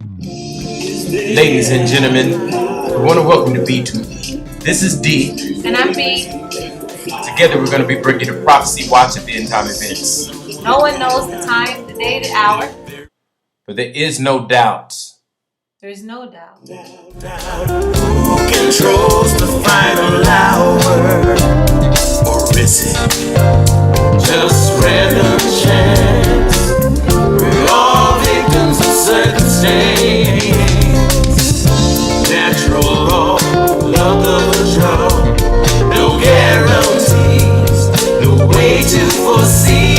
Ladies and gentlemen, we want to welcome you to B2. This is D. And I'm B. Together we're going to be bringing you the Prophecy Watch at the End Time events. No one knows the time, the day, the hour. But there is no doubt. There is no doubt. Who controls the final hour? Or is it just random chance? We're all victims of circumstance. Natural law, luck of the draw. No guarantees, no way to foresee.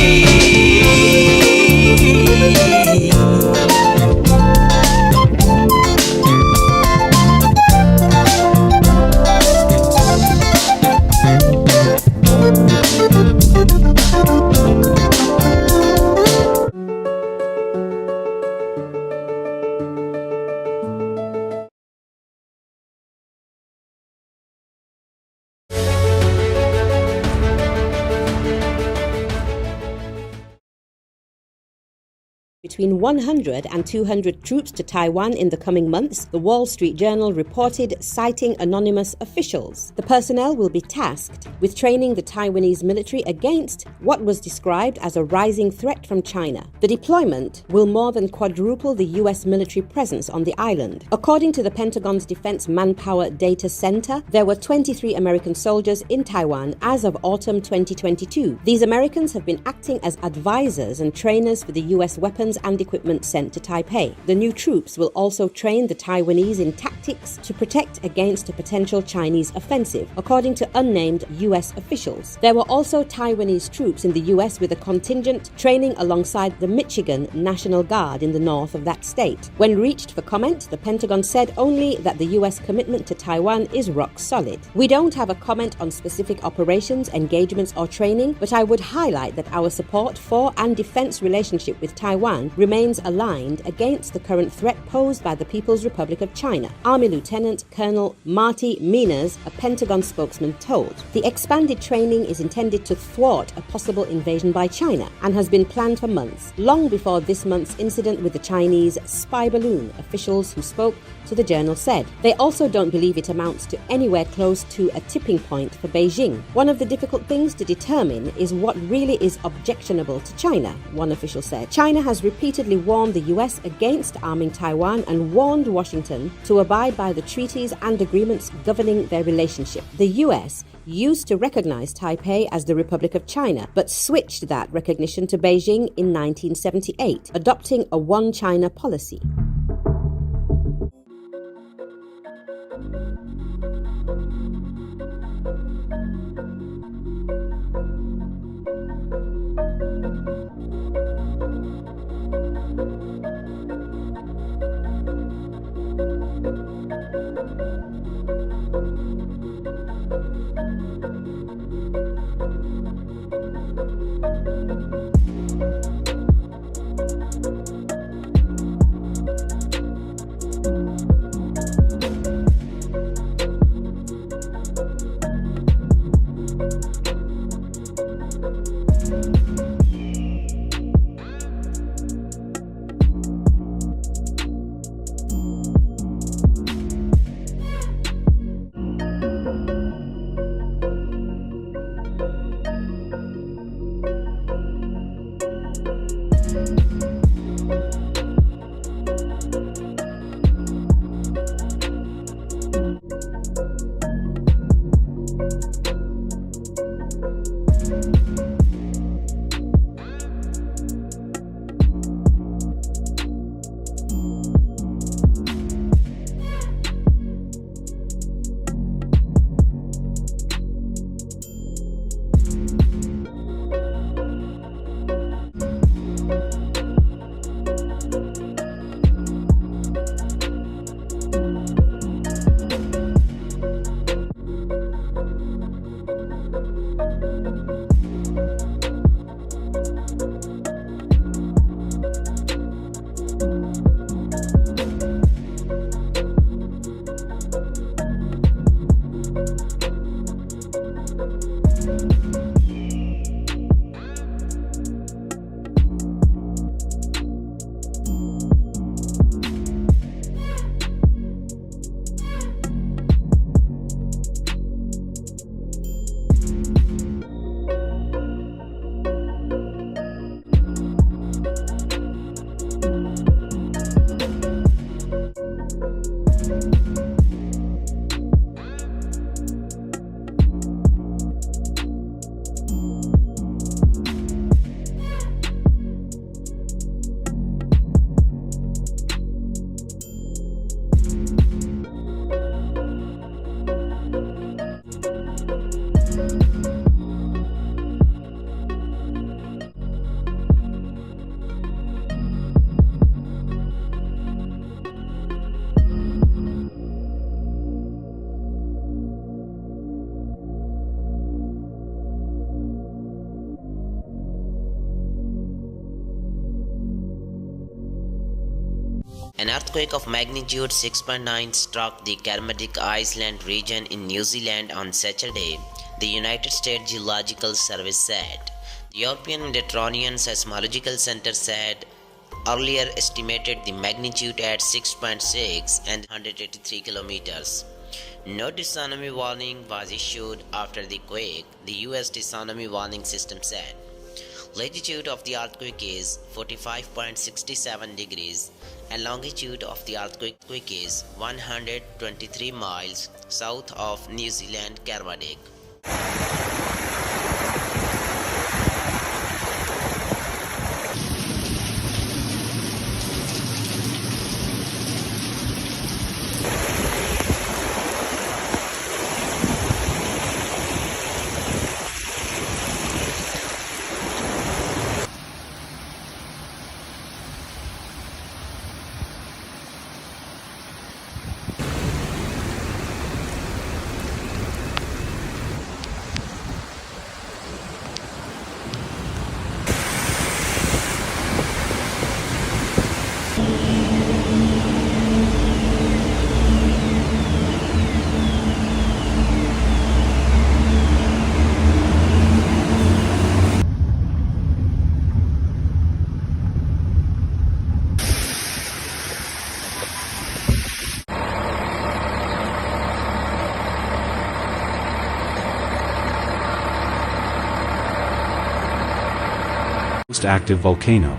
Between 100 and 200 troops to Taiwan in the coming months, the Wall Street Journal reported, citing anonymous officials. The personnel will be tasked with training the Taiwanese military against what was described as a rising threat from China. The deployment will more than quadruple the U.S. military presence on the island. According to the Pentagon's Defense Manpower Data Center, there were 23 American soldiers in Taiwan as of autumn 2022. These Americans have been acting as advisors and trainers for the U.S. weapons and equipment sent to Taipei. The new troops will also train the Taiwanese in tactics to protect against a potential Chinese offensive, according to unnamed U.S. officials. There were also Taiwanese troops in the U.S. with a contingent training alongside the Michigan National Guard in the north of that state. When reached for comment, the Pentagon said only that the U.S. commitment to Taiwan is rock solid. We don't have a comment on specific operations, engagements, or training, but I would highlight that our support for and defense relationship with Taiwan remains aligned against the current threat posed by the People's Republic of China, Army Lieutenant Colonel Marty Menas, a Pentagon spokesman, told. The expanded training is intended to thwart a possible invasion by China and has been planned for months, long before this month's incident with the Chinese spy balloon, officials who spoke to the journal said. They also don't believe it amounts to anywhere close to a tipping point for Beijing. One of the difficult things to determine is what really is objectionable to China, one official said. China has repeatedly warned the US against arming Taiwan and warned Washington to abide by the treaties and agreements governing their relationship. The US used to recognize Taipei as the Republic of China, but switched that recognition to Beijing in 1978, adopting a one China policy. An earthquake of magnitude 6.9 struck the Kermadec Island region in New Zealand on Saturday, the United States Geological Service said. The European Mediterranean Seismological Center said earlier estimated the magnitude at 6.6 and 183 kilometers. No tsunami warning was issued after the quake, the US tsunami warning system said. Latitude of the earthquake is 45.67 degrees and longitude of the earthquake is 123 miles south of New Zealand Kermadec. Most active volcano.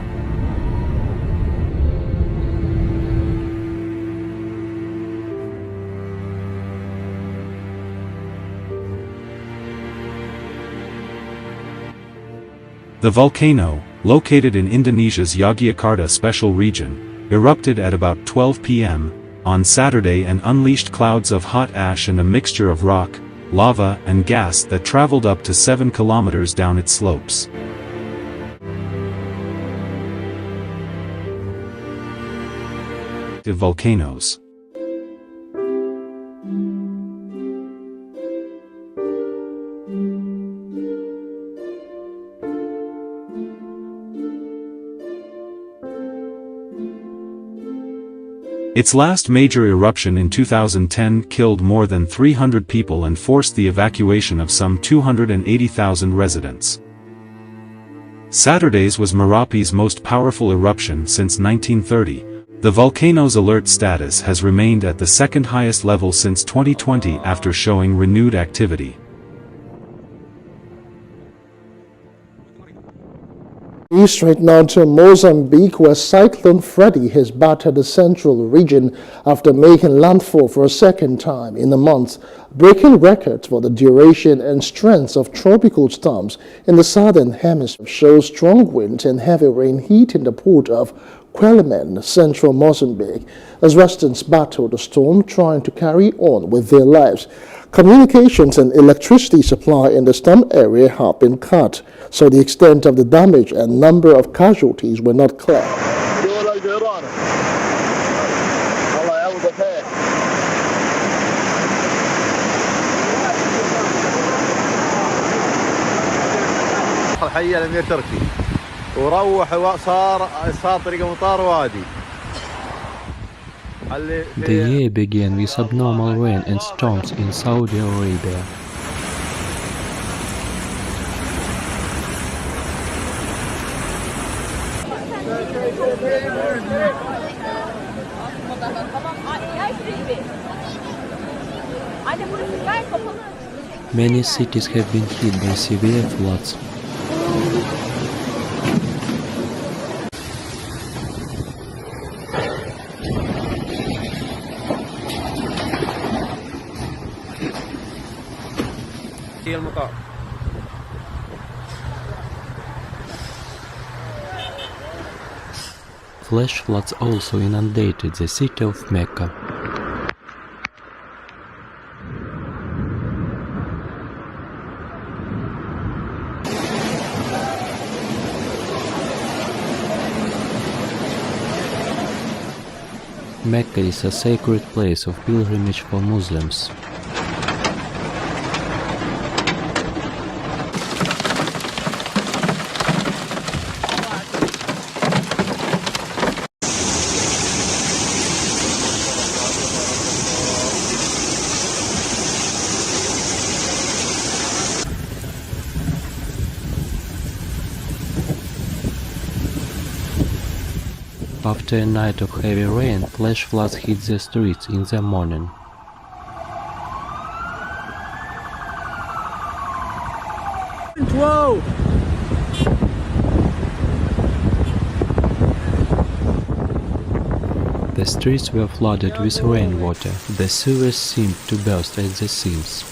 The volcano, located in Indonesia's Yogyakarta Special Region, erupted at about 12 p.m. on Saturday and unleashed clouds of hot ash and a mixture of rock, lava and gas that traveled up to 7 kilometers down its slopes. Volcanoes. Its last major eruption in 2010 killed more than 300 people and forced the evacuation of some 280,000 residents. Saturday's was Merapi's most powerful eruption since 1930. The volcano's alert status has remained at the second highest level since 2020 after showing renewed activity. Straight now to Mozambique, where Cyclone Freddy has battered the central region after making landfall for a second time in a month, breaking records for the duration and strength of tropical storms in the southern hemisphere. Shows strong winds and heavy rain hitting the port of Quelimane, central Mozambique, as residents battle the storm trying to carry on with their lives. Communications and electricity supply in the storm area have been cut, so the extent of the damage and number of casualties were not clear. الحي الامير تركي وروح صار طريق مطار وادي. The year began with abnormal rain and storms in Saudi Arabia. Many cities have been hit by severe floods. Flash floods also inundated the city of Mecca. Mecca is a sacred place of pilgrimage for Muslims. After a night of heavy rain, flash floods hit the streets in the morning. Whoa! The streets were flooded with rainwater. The sewers seemed to burst at the seams.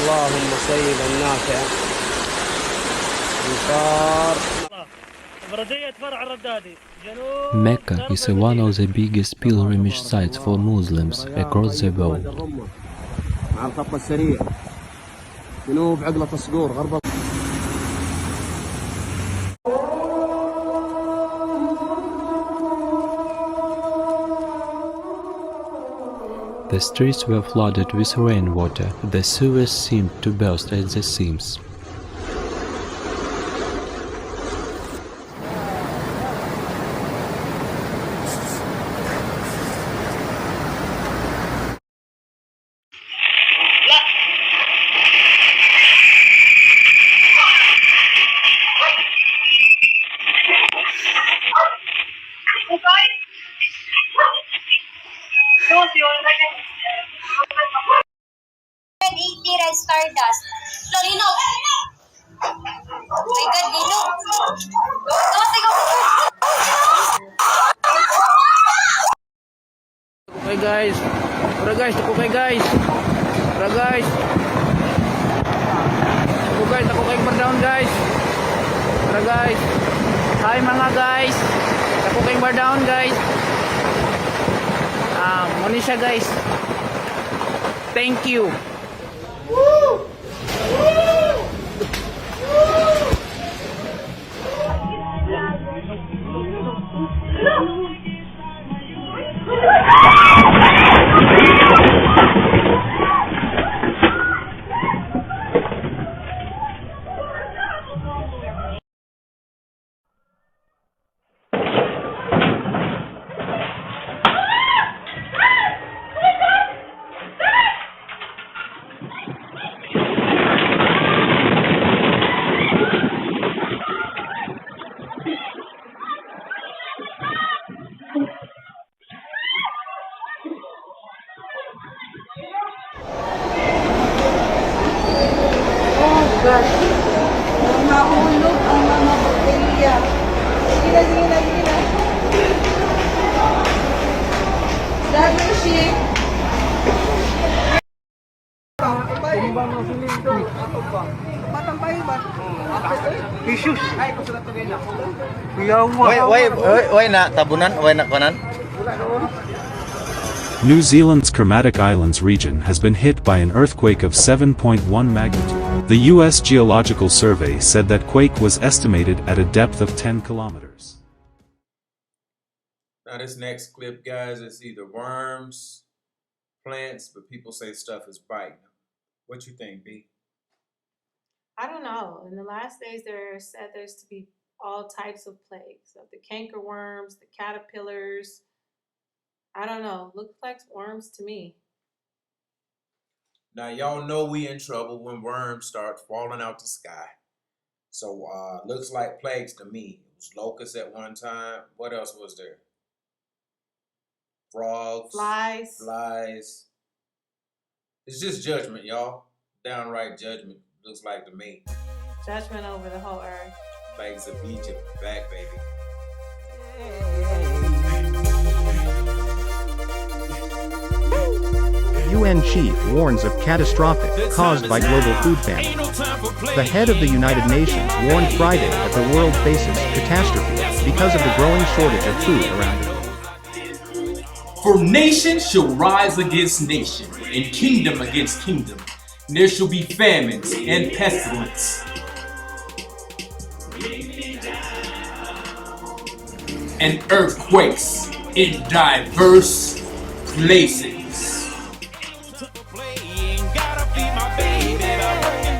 اللهم صيبا نافعا. Mecca is one of the biggest pilgrimage sites for Muslims across the world. مع الخط السريع. جنوب عقلة الصقور غرب. The streets were flooded with rainwater. The sewers seemed to burst at the seams. Red Stardust. Lino! Oh my God, Lino! Okay guys. Tara guys, ako kay guys. Tara guys. Ako kay bar down guys. Tara guys. Hi mga guys. Ako kay bar down guys. Muna siya guys. Thank you. Mahulog ang mga botelya. Sige na. Dagger ship. Issues. Why na tabunan? Why na kanan? New Zealand's Kermadec Islands region has been hit by an earthquake of 7.1 magnitude. The U.S. Geological Survey said that quake was estimated at a depth of 10 kilometers. Now this next clip, guys, it's either worms, plants, but people say stuff is biting. What you think, B? I don't know. In the last days, there's to be all types of plagues, of the cankerworms, the caterpillars. I don't know. Looks like worms to me. Now y'all know we in trouble when worms start falling out the sky. So looks like plagues to me. It was locusts at one time. What else was there? Frogs. Flies. It's just judgment, y'all. Downright judgment. Looks like to me. Judgment over the whole earth. Plagues of Egypt back, baby. UN chief warns of catastrophic caused by global food famine. The head of the United Nations warned Friday that the world faces catastrophe because of the growing shortage of food around it. For nation shall rise against nation, and kingdom against kingdom. And there shall be famines and pestilence, and earthquakes in diverse places.